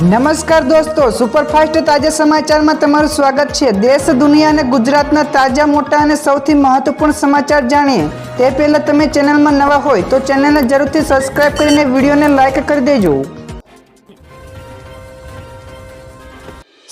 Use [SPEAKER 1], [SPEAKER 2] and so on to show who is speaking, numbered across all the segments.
[SPEAKER 1] નમસ્કાર દોસ્તો, સુપરફાસ્ટ તાજા સમાચારમાં તમારું સ્વાગત છે। દેશ, દુનિયા અને ગુજરાતના તાજા, મોટા અને સૌથી મહત્વપૂર્ણ સમાચાર જાણીએ તે પહેલા તમે ચેનલમાં નવા હોય તો ચેનલને જરૂરથી સબસ્ક્રાઇબ કરીને વિડીયોને લાઇક કરી દેજો।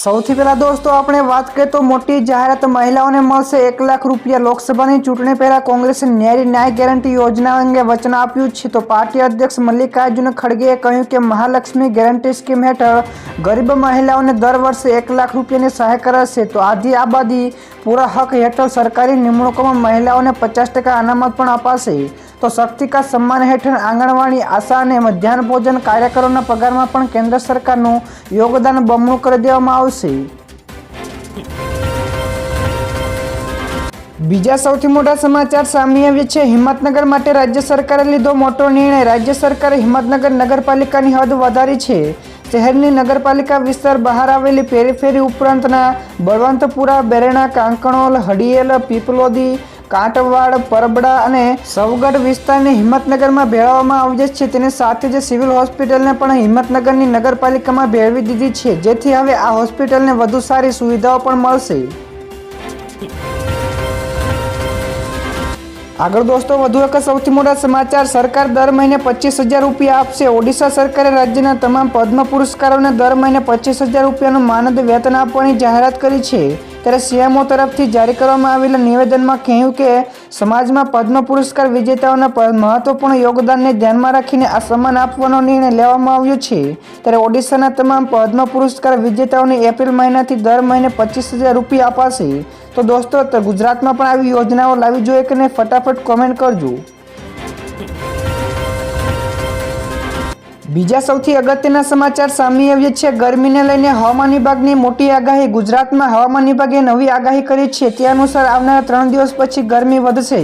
[SPEAKER 1] સૌથી પહેલા દોસ્તો આપણે વાત કરીએ તો મોટી જાહેરાત, મહિલાઓને મળશે 1 લાખ રૂપિયા। લોકસભાની ચૂંટણી પહેલા કોંગ્રેસે ન્યાય ગેરંટી યોજના અંગે વચન આપ્યું છે તો પાર્ટી અધ્યક્ષ મલ્લિકાર્જુન ખડગેએ કહ્યું કે મહાલક્ષ્મી ગેરંટી સ્કીમ હેઠળ ગરીબ મહિલાઓને દર વર્ષે 1 લાખ રૂપિયાની સહાય કરાશે તો આદિ આબાદી પૂરા હક હેઠળ સરકારી નિમણૂકોમાં મહિલાઓને 50% અનામત પણ અપાશે તો શક્તિ કા સન્માન હેઠળ આંગણવાડી, આશા અને મધ્યાહન ભોજન કાર્યકરોના પગારમાં પણ કેન્દ્ર સરકારનું યોગદાન બમણું કરી દેવામાં આવશે। બીજા સૌથી મોટા સમાચાર સામે આવ્યા છે। હિંમતનગર માટે રાજ્ય સરકારે લીધો મોટો નિર્ણય। રાજ્ય સરકારે હિંમતનગર નગરપાલિકાની હદ વધારી છે। શહેરની નગરપાલિકા વિસ્તાર બહાર આવેલી પેરીફેરી ઉપરાંતના બળવંતપુરા, બેરણા, કાંકણોલ, હડિયેલ, પીપલોદી, કાંટવાડ, પરબડા અને સવગઢ વિસ્તારને હિંમતનગરમાં ભેળવવામાં આવ્યા છે। તેની સાથે જ સિવિલ હોસ્પિટલને પણ હિંમતનગરની નગરપાલિકામાં ભેળવી દીધી છે, જેથી હવે આ હોસ્પિટલને વધુ સારી સુવિધાઓ પણ મળશે। આગળ દોસ્તો વધુ એક સૌથી મોટા સમાચાર, સરકાર દર મહિને 25,000 રૂપિયા આપશે। ઓડિશા સરકારે રાજ્યના તમામ પદ્મ પુરસ્કારોને દર મહિને 25,000 રૂપિયાનું માનદ વેતન આપવાની જાહેરાત કરી છે। ત્યારે સીએમઓ તરફથી જારી કરવામાં આવેલા નિવેદનમાં કહ્યું કે સમાજમાં પદ્મ પુરસ્કાર વિજેતાઓના મહત્વપૂર્ણ યોગદાનને ધ્યાનમાં રાખીને આ સન્માન આપવાનો નિર્ણય લેવામાં આવ્યો છે। ત્યારે ઓડિશાના તમામ પદ્મ પુરસ્કાર વિજેતાઓને એપ્રિલ મહિનાથી દર મહિને 25,000 રૂપિયા અપાશે। તો દોસ્તો ગુજરાતમાં પણ આવી યોજનાઓ લાવવી જોઈએ કે નહીં, ફટાફટ કોમેન્ટ કરજો। બીજા સૌથી અગત્યના સમાચાર સામે આવ્યા છે। ગરમીને લઈને હવામાન વિભાગની મોટી આગાહી। ગુજરાતમાં હવામાન વિભાગે નવી આગાહી કરી છે। તે અનુસાર આવનારા 3 દિવસ પછી ગરમી વધશે।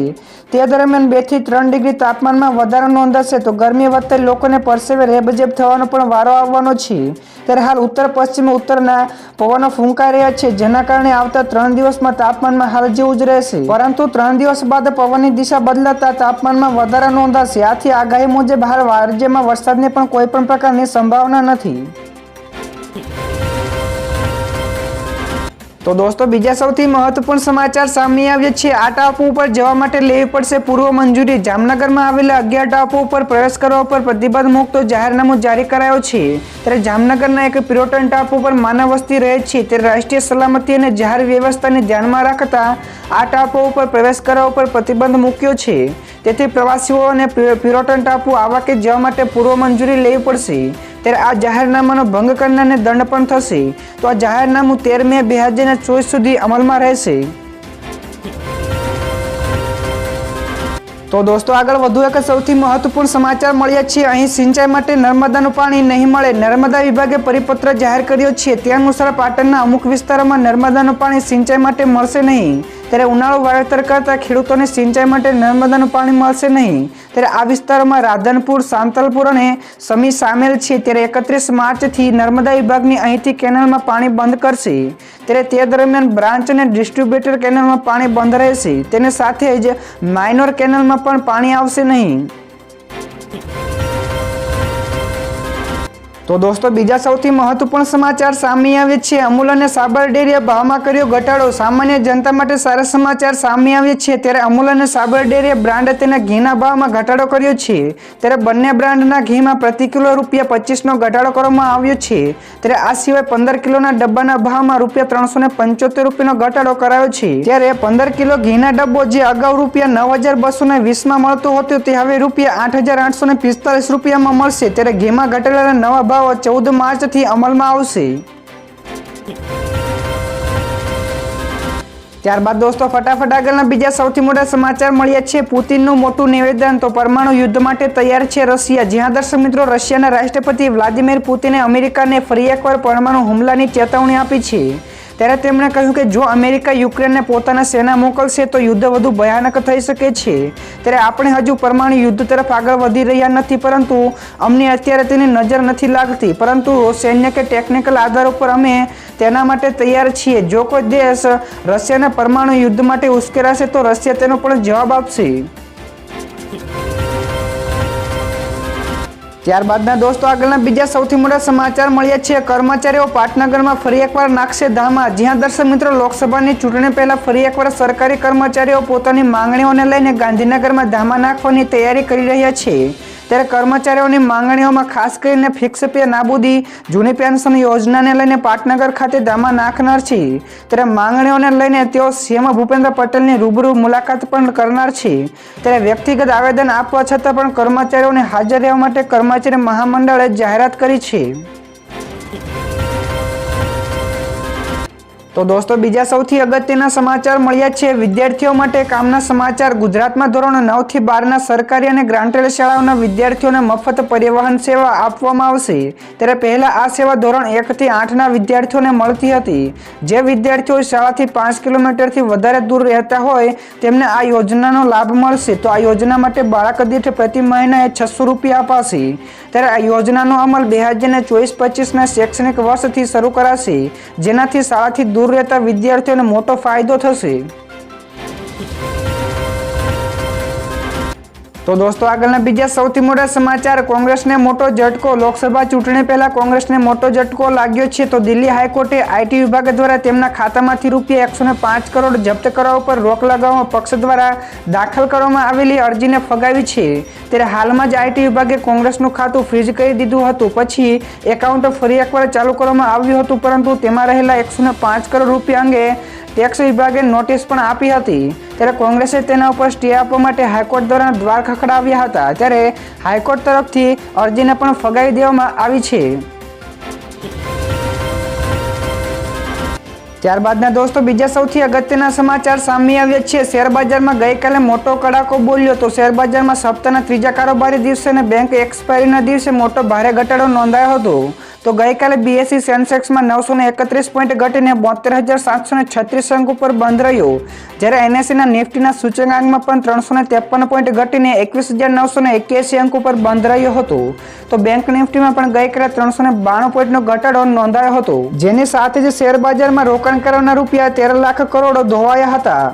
[SPEAKER 1] તે દરમિયાન 2 થી 3 ડિગ્રી તાપમાનમાં વધારો નોંધાશે તો ગરમી વધતા લોકોને પરસેવે રેબઝેબ થવાનો પણ વારો આવવાનો છે। ત્યારે હાલ ઉત્તર પશ્ચિમ ઉત્તરના પવનો ફૂંકાઈ રહ્યા છે, જેના કારણે આવતા 3 દિવસમાં તાપમાનમાં હાલ જેવું જ રહેશે, પરંતુ 3 દિવસ બાદ પવનની દિશા બદલાતા તાપમાનમાં વધારો નોંધાશે। આથી આગાહી મુજબ હાલ રાજ્યમાં વરસાદની પણ કોઈ પણ પ્રકારની સંભાવના નથી। તો દોસ્તો બીજા સૌથી મહત્વપૂર્ણ સમાચાર સામે આવ્યા છે। આ ટાપુ ઉપર જવા માટે લેવી પડશે પૂર્વ મંજૂરી। જામનગરમાં આવેલા 11 ટાપુ ઉપર પ્રવેશ કરવા પર પ્રતિબંધ મૂકતો જાહેરનામું જારી કરાયો છે। ત્યારે જામનગરના એક પિરોટન ટાપુ પર માનવ વસ્તી રહે છે, ત્યારે રાષ્ટ્રીય સલામતી અને જાહેર વ્યવસ્થાને ધ્યાનમાં રાખતા આ ટાપુ ઉપર પ્રવેશ કરવા પર પ્રતિબંધ મૂક્યો છે। તેથી પ્રવાસીઓ અને પિરોટન ટાપુ આવા કે જવા માટે પૂર્વ મંજૂરી લેવી પડશે। ત્યારે આ જાહેરનામાનો ભંગ કરનારને દંડ પણ થશે। તો આ જાહેરનામું 13 મે 2024 સુધી અમલમાં રહેશે। તો દોસ્તો આગળ વધુ એક સૌથી મહત્વપૂર્ણ સમાચાર મળ્યા છે। અહીં સિંચાઈ માટે નર્મદાનું પાણી નહીં મળે। નર્મદા વિભાગે પરિપત્ર જાહેર કર્યો છે। તે અનુસાર પાટણના અમુક વિસ્તારોમાં નર્મદાનું પાણી સિંચાઈ માટે મળશે નહીં। ત્યારે ઉનાળુ વાવેતર કરતા ખેડૂતોને સિંચાઈ માટે નર્મદાનું પાણી મળશે નહીં। ત્યારે આ વિસ્તારોમાં રાધનપુર, સાંતલપુર અને સમી સામેલ છે। ત્યારે 31 માર્ચથી નર્મદા વિભાગની અહીંથી કેનાલમાં પાણી બંધ કરશે। ત્યારે તે દરમિયાન બ્રાન્ચ અને ડિસ્ટ્રીબ્યુટર કેનાલમાં પાણી બંધ રહેશે। તેને સાથે જ માઇનોર કેનાલમાં પણ પાણી આવશે નહીં। તો દોસ્તો બીજા સૌથી મહત્વપૂર્ણ સમાચાર સામે આવે છે। અમૂલ અને સાબર ડેરીએ ભાવમાં કર્યો ઘટાડો। સામાન્ય જનતા માટે સારા સમાચાર સામે આવે છે। ત્યારે અમૂલ અને સાબર ડેરીએ બ્રાન્ડ તેના ઘીના ભાવમાં ઘટાડો કર્યો છે। ત્યારે બંને બ્રાન્ડના ઘીમાં પ્રતિ કિલો ₹25નો ઘટાડો કરવામાં આવ્યો છે। ત્યારે આ સિવાય 15 કિલોના ડબ્બાના ભાવમાં ₹375નો ઘટાડો કરાયો છે। ત્યારે 15 કિલો ઘીના ડબ્બો જે અગાઉ ₹9,220માં મળતો હતો તે હવે ₹8,845માં મળશે। ત્યારે ઘીમાં ઘટાડેલા નવા ભાવ 14 માર્ચથી અમલમાં આવશે। ત્યારબાદ દોસ્તો ફટાફટ આગળના બીજા સૌથી મોટા સમાચાર મળ્યા છે। પુતિનનું મોટું નિવેદન, તો પરમાણુ યુદ્ધ માટે તૈયાર છે રશિયા। જ્યાં દર્શક મિત્રો રશિયાના રાષ્ટ્રપતિ વ્લાદિમીર પુતિને અમેરિકાને ફરી એકવાર પરમાણુ હુમલાની ચેતવણી આપી છે। ત્યારે તેમણે કહ્યું કે જો અમેરિકા યુક્રેનને પોતાના સેના મોકલશે તો યુદ્ધ વધુ ભયાનક થઈ શકે છે। ત્યારે આપણે હજુ પરમાણુ યુદ્ધ તરફ આગળ વધી રહ્યા નથી, પરંતુ અમને અત્યારે તેની નજર નથી લાગતી, પરંતુ સૈન્ય કે ટેકનિકલ આધાર ઉપર અમે તેના માટે તૈયાર છીએ। જો કોઈ દેશ રશિયાના પરમાણુ યુદ્ધ માટે ઉશ્કેરાશે તો રશિયા તેનો પણ જવાબ આપશે। ત્યારબાદના દોસ્તો આગળના બીજા સૌથી મોટા સમાચાર મળ્યા છે। કર્મચારીઓ પાટનગરમાં ફરી એકવાર નાખશે ધામા। જ્યાં દર્શક મિત્રો લોકસભાની ચૂંટણી પહેલા ફરી એકવાર સરકારી કર્મચારીઓ પોતાની માંગણીઓને લઈને ગાંધીનગરમાં ધામા નાખવાની તૈયારી કરી રહ્યા છે। ત્યારે કર્મચારીઓની માંગણીઓમાં ખાસ કરીને ફિક્સ પે નાબૂદી, જૂની પેન્શન યોજનાને લઈને પાટનગર ખાતે ધામા નાખનાર છે। ત્યારે માંગણીઓને લઈને તેઓ સીએમ ભૂપેન્દ્ર પટેલની રૂબરૂ મુલાકાત પણ કરનાર છે। ત્યારે વ્યક્તિગત આવેદન આપવા છતાં પણ કર્મચારીઓને હાજર રહેવા માટે કર્મચારી મહામંડળે જાહેરાત કરી છે। તો દોસ્તો બીજા સૌથી અગત્યના સમાચાર મળ્યા છે વિદ્યાર્થીઓ માટે કામના સમાચાર। ગુજરાતમાં ધોરણ 9 થી 12ના સરકારી અને ગ્રાન્ટેડ શાળાઓના વિદ્યાર્થીઓને મફત પરિવહન સેવા આપવામાં આવશે। ત્યારે પહેલા આ સેવા ધોરણ 1 થી 8ના વિદ્યાર્થીઓને મળતી હતી। જે વિદ્યાર્થીઓ શાળાથી 5 કિલોમીટરથી વધારે દૂર રહેતા હોય તેમને આ યોજનાનો લાભ મળશે। તો આ યોજના માટે બાળક દીઠ પ્રતિ મહિને 600 રૂપિયા અપાશે। ત્યારે આ યોજનાનો અમલ 2024-25ના શૈક્ષણિક વર્ષથી શરૂ કરાશે, જેનાથી શાળાથી દૂર રહેતા વિદ્યાર્થીઓને મોટો ફાયદો થશે। તો દોસ્તો આગળના બીજા સૌથી મોટા સમાચાર કોંગ્રેસને મોટો ઝટકો। લોકસભા ચૂંટણી પહેલા કોંગ્રેસને મોટો ઝટકો લાગ્યો છે। તો દિલ્હી હાઈકોર્ટે આઈટી વિભાગ દ્વારા તેમના ખાતામાંથી રૂપિયા 105 કરોડ જપ્ત કરવા ઉપર રોક લગાવવા પક્ષ દ્વારા દાખલ કરવામાં આવેલી અરજીને ફગાવી છે। ત્યારે હાલમાં જ આઈટી વિભાગે કોંગ્રેસનું ખાતું ફ્રીઝ કરી દીધું હતું, પછી એકાઉન્ટ ફરી એકવાર ચાલુ કરવામાં આવ્યું હતું, પરંતુ તેમાં રહેલા 105 કરોડ રૂપિયા અંગે ટેક્સ વિભાગે નોટિસ પણ આપી હતી। ત્યારે કોંગ્રેસે તેના ઉપર સ્ટે આપવા માટે હાઈકોર્ટ દ્વારા દ્વાર ખખડાવ્યા હતા। ત્યારે હાઈકોર્ટ તરફથી અરજીને પણ ફગાવી દેવામાં આવી છે। ત્યારબાદના દોસ્તો બીજા સૌથી અગત્યના સમાચાર સામે આવ્યા છે। શેરબજારમાં ગઈકાલે મોટો કડાકો બોલ્યો। તો શેરબજારમાં સપ્તાહના ત્રીજા કારોબારી દિવસે અને બેંક એક્સપાયરીના દિવસે મોટો ભારે ઘટાડો નોંધાયો હતો। તો ગઈકાલે બીએસઈ સેન્સેક્સમાં 931 પોઈન્ટ ઘટીને 72,736 અંક ઉપર બંધ રહ્યો, જ્યારે એનએસઈના નિફ્ટીના સૂચકાંકમાં પણ 353 પોઈન્ટ ઘટીને 21,981 અંક ઉપર બંધ રહ્યો હતો। તો બેંક નિફ્ટીમાં પણ ગઈકાલે 392 પોઈન્ટનો ઘટાડો નોંધાયો હતો, જેની સાથે જ શેરબજારમાં રોકાણ કરવાના રૂપિયા 13 લાખ કરોડ ધોવાયા હતા।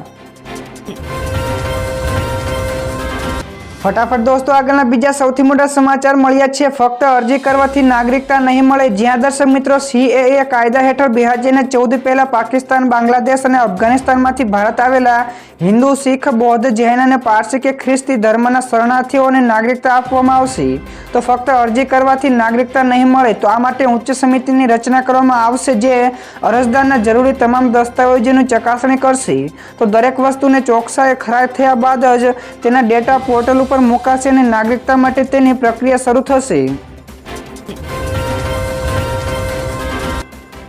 [SPEAKER 1] ફટાફટ દોસ્તો આગળના બીજા સૌથી મોટા સમાચાર મળ્યા છે। ફક્ત અરજી કરવાથી નાગરિકતા નહીં મળે। જ્યાં દર્શક મિત્રો સીએએ કાયદા હેઠળ 2014 પહેલા પાકિસ્તાન, બાંગ્લાદેશ અને અફઘાનિસ્તાનમાંથી ભારત આવેલા હિન્દુ, શીખ, બૌદ્ધ, જૈન અને પારસી કે ખ્રિસ્તી ધર્મના શરણાર્થીઓને નાગરિકતા આપવામાં આવશે। તો ફક્ત અરજી કરવાથી નાગરિકતા નહીં મળે, તો આ માટે ઉચ્ચ સમિતિની રચના કરવામાં આવશે, જે અરજદારના જરૂરી તમામ દસ્તાવેજોની ચકાસણી કરશે। તો દરેક વસ્તુને ચોકસાઈ ખરાઈ થયા બાદ જ તેના ડેટા પોર્ટલ ઉપર મુકાશે અને નાગરિકતા માટે તેની પ્રક્રિયા શરૂ થશે।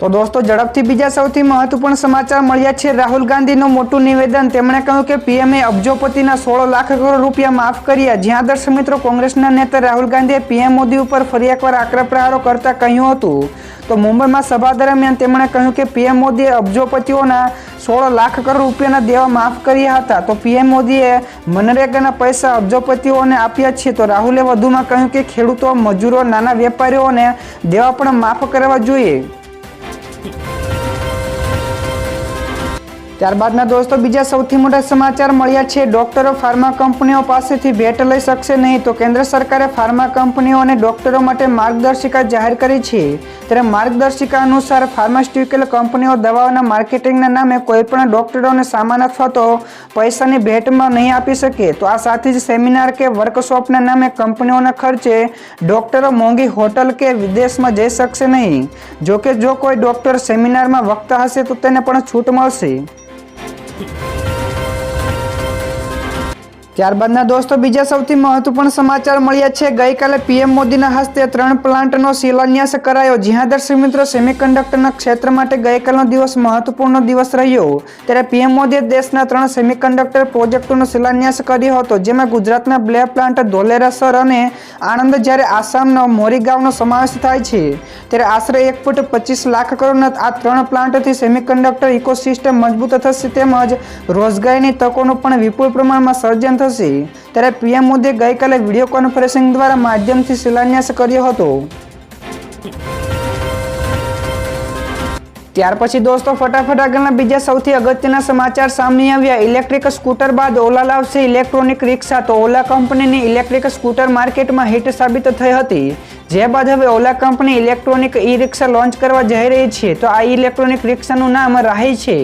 [SPEAKER 1] તો દોસ્તો ઝડપથી બીજા સૌથી મહત્વપૂર્ણ સમાચાર મળ્યા છે। રાહુલ ગાંધીનું મોટું નિવેદન। તેમણે કહ્યું કે પીએમએ અબજોપતિના 16 લાખ કરોડ રૂપિયા માફ કર્યા। જ્યાં દર્શક મિત્રો કોંગ્રેસના નેતા રાહુલ ગાંધીએ પીએમ મોદી ઉપર ફરી એકવાર આકરા પ્રહારો કરતા કહ્યું હતું। તો મુંબઈમાં સભા દરમિયાન તેમણે કહ્યું કે પીએમ મોદીએ અબજોપતિઓના 16 લાખ કરોડ રૂપિયાના દેવા માફ કર્યા હતા। તો પીએમ મોદીએ મનરેગાના પૈસા અબજોપતિઓને આપ્યા છે। તો રાહુલે વધુમાં કહ્યું કે ખેડૂતો, મજૂરો, નાના વેપારીઓને દેવા પણ માફ કરવા જોઈએ। ત્યારબાદના દોસ્તો બીજા સૌથી મોટા સમાચાર મળ્યા છે। ડોક્ટરો ફાર્મા કંપનીઓ પાસેથી ભેટ લઈ શકશે નહીં। તો કેન્દ્ર સરકારે ફાર્મા કંપનીઓ અને ડોક્ટરો માટે માર્ગદર્શિકા જાહેર કરી છે। ત્યારે માર્ગદર્શિકા અનુસાર ફાર્માસ્યુટિકલ કંપનીઓ દવાઓના માર્કેટિંગના નામે કોઈપણ ડોક્ટરોને સામાન અથવા તો પૈસાની ભેટમાં નહીં આપી શકે। તો આ સાથે જ સેમિનાર કે વર્કશોપના નામે કંપનીઓના ખર્ચે ડોક્ટરો મોંઘી હોટલ કે વિદેશમાં જઈ શકશે નહીં। જોકે જો કોઈ ડોક્ટર સેમિનારમાં વક્તા હશે તો તેને પણ છૂટ મળશે। ત્યારબાદના દોસ્તો બીજા સૌથી મહત્વપૂર્ણ સમાચાર મળ્યા છે। ગઈકાલે પીએમ મોદીના હસ્તે 3 પ્લાન્ટનો શિલાન્યાસ કરાયો। જ્યાં દર્શક મિત્રો સેમિકન્ડક્ટરના ક્ષેત્ર માટે ગઈકાલનો દિવસ મહત્વપૂર્ણ દિવસ રહ્યો। ત્યારે પીએમ મોદીએ દેશના 3 સેમિકન્ડક્ટર પ્રોજેક્ટોનો શિલાન્યાસ કર્યો હતો, જેમાં ગુજરાતના બ્લે પ્લાન્ટ ધોલેરાસર અને આણંદ, જ્યારે આસામનો મોરીગાંવનો સમાવેશ થાય છે। ત્યારે આશરે 1.25 લાખ કરોડના આ 3 પ્લાન્ટથી સેમિકન્ડક્ટર ઇકોસિસ્ટમ મજબૂત થશે, તેમજ રોજગારીની તકોનું પણ વિપુલ પ્રમાણમાં સર્જન થશે। ત્યારે પીએમ મોદીએ ગઈકાલે વિડીયો કોન્ફરન્સિંગ દ્વારા માધ્યમથી શિલાન્યાસ કર્યો હતો। ત્યાર પછી દોસ્તો ફટાફટ આગળના બીજા સૌથી અગત્યના સમાચાર સામે આવ્યા। ઇલેક્ટ્રિક સ્કૂટર બાદ ઓલા લાવશે ઇલેક્ટ્રોનિક રિક્ષા। તો ઓલા કંપનીની ઇલેક્ટ્રિક સ્કૂટર માર્કેટમાં હિટ સાબિત થઈ હતી, જે બાદ હવે ઓલા કંપની ઇલેક્ટ્રોનિક ઈ રિક્ષા લોન્ચ કરવા જઈ રહી છે। તો આ ઇલેક્ટ્રોનિક રિક્ષાનું નામ રાહી છે।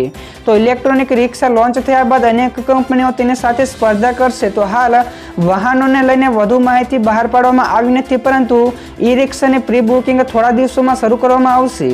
[SPEAKER 1] તો ઇલેક્ટ્રોનિક રિક્ષા લોન્ચ થયા બાદ અનેક કંપનીઓ તેની સાથે સ્પર્ધા કરશે। તો હાલ વાહનોને લઈને વધુ માહિતી બહાર પાડવામાં આવી નથી, પરંતુ ઈ રિક્ષાની પ્રી બુકિંગ થોડા દિવસોમાં શરૂ કરવામાં આવશે।